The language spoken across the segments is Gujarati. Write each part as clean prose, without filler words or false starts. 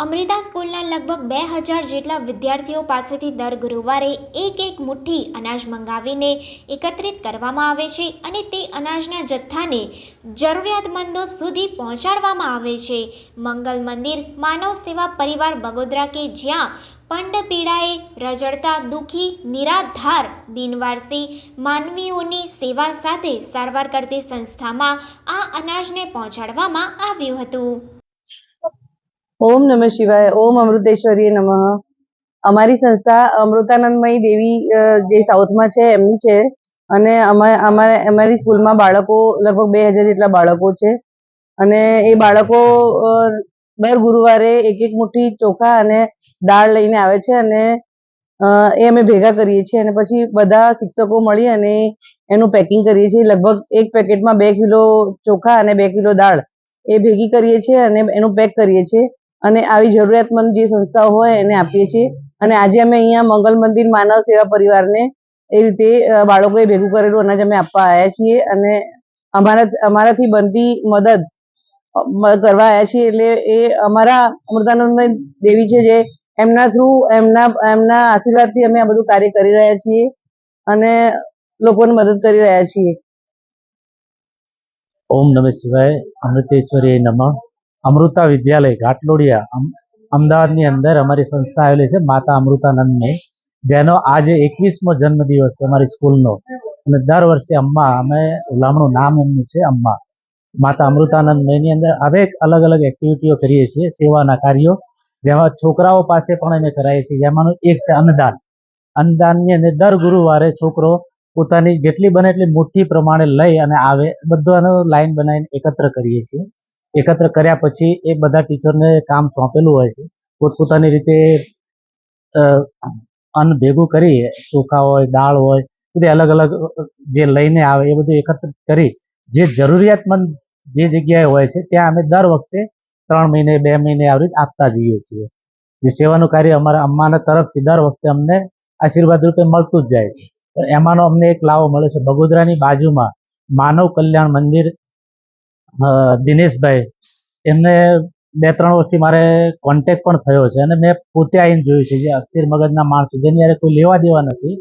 અમૃતા સ્કૂલના લગભગ 2000 જેટલા વિદ્યાર્થીઓ પાસેથી દર ગુરુવારે એક મુઠ્ઠી અનાજ મંગાવીને એકત્રિત કરવામાં આવે છે અને તે અનાજના જથ્થાને જરૂરિયાતમંદો સુધી પહોંચાડવામાં આવે છે. મંગલ મંદિર માનવ સેવા પરિવાર બગોદરા કે જ્યાં પંડ પીડાએ રજળતા દુઃખી નિરાધાર બિનવારસી માનવીઓની સેવા સાથે સારવાર કરતી સંસ્થામાં આ અનાજને પહોંચાડવામાં આવ્યું હતું. ओम नमः शिवाय. ओम अमृतेश्वरी नमः. અમારી સંસ્થા અમૃતાનંદમયી દેવી જે સાઉથમાં છે એમની છે અને અમારી સ્કૂલમાં બાળકો લગભગ 2000 જેટલા બાળકો છે અને એ બાળકો દર ગુરુવારે એક મુઠ્ઠી ચોખા અને દાળ લઈને આવે છે અને એ અમે ભેગા કરીએ છીએ અને પછી બધા શિક્ષકો મળી અને એનું પેકિંગ કરીએ છીએ. લગભગ એક પેકેટમાં 2 કિલો ચોખા અને 2 કિલો દાળ એ ભેગી કરીએ છીએ અને એનું પેક કરીએ છીએ અને આવી જરૂરિયાતમંદ જે સંસ્થાઓ હોય એને આપીએ છીએ. અને આજે અમે અહીંયા મંગલ મંદિર માનવ સેવા પરિવારને એ રીતે બાળકોએ ભેગું કરેલું અનાજ અમે આપવા આવ્યા છીએ અને અમારાથી બનતી મદદ કરવા આવ્યા છીએ. એટલે એ અમારા અમૃતાનંદમય દેવી છે જે એમના થ્રુ એમના આશીર્વાદથી અમે આ બધું કાર્ય કરી રહ્યા છીએ અને લોકોને મદદ કરી રહ્યા છીએ. ओम नमः शिवाय. अमृतेश्वरी नमः. अमृता विद्यालय घाटलोडिया अमदावादनी अंदर अमारी संस्था आवेली छे माता अमृतानंदमयी, जेनो आज 21मो जन्मदिवस छे अमारी स्कूलनो. અને દર વર્ષે અમ્મા અમે હુલામણું નામ એમનું છે અમ્મા માતા અમૃતાનંદમયની અંદર હરેક અલગ અલગ એક્ટિવિટીઓ કરીએ છીએ, સેવાના કાર્યો, જેમાં છોકરાઓ પાસે પણ અમે કરાવીએ છીએ. જેમાંનું એક છે અન્નદાન. અન્નદાનની અંદર દર ગુરુવારે છોકરો પોતાની જેટલી બને એટલી મુઠ્ઠી પ્રમાણે લઈ અને આવે, બધાનો લાઈન બનાવીને એકત્ર કરીએ છીએ. એકત્ર કર્યા પછી એ બધા ટીચરને કામ સોંપેલું હોય છે. પોતપોતાની રીતે અન્ન ભેગું કરી, ચોખા હોય, દાળ હોય, બધી અલગ અલગ જે લઈને આવે એ બધું એકત્રિત કરી જે જરૂરિયાતમંદ જે જગ્યાએ હોય છે ત્યાં અમે દર વખતે 3 મહિને 2 મહિને આવી રીતે આપતા જઈએ છીએ. જે સેવાનું કાર્ય અમારા અમ્માના તરફથી દર વખતે અમને આશીર્વાદ રૂપે મળતું જ જાય છે. પણ એમાંનો અમને એક લાવો મળે છે. બગોદરાની બાજુમાં માનવ કલ્યાણ મંદિર, દિનેશભાઈ, એમને 2-3 વર્ષથી મારે કોન્ટેક્ટ પણ થયો છે અને મેં પોતે આવીને જોયું છે. જે અસ્થિર મગજના માણસો જેની યારે કોઈ લેવા દેવા નથી,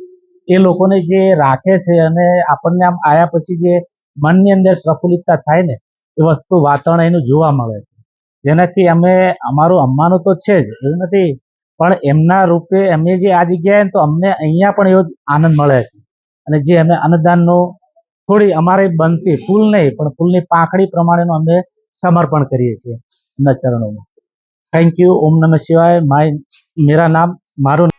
એ લોકોને જે રાખે છે અને આપણને આમ આવ્યા પછી જે મનની અંદર પ્રફુલ્લિતતા થાય ને એ વસ્તુ વાતાવરણ એનું જોવા મળે છે. જેનાથી અમે અમારું અમ્માનું તો છે જ એવું નથી, પણ એમના રૂપે અમે જે આ જગ્યાએ તો અમને અહીંયા પણ એવો આનંદ મળે છે. અને જે અમે અન્નદાનનો થોડી અમારે બનતી ફૂલ નહીં પણ ફૂલની પાંખડી પ્રમાણેનું અમે સમર્પણ કરીએ છીએ એમના ચરણોમાં. Thank you. ઓમ નમઃ શિવાય. મેરા નામ મારું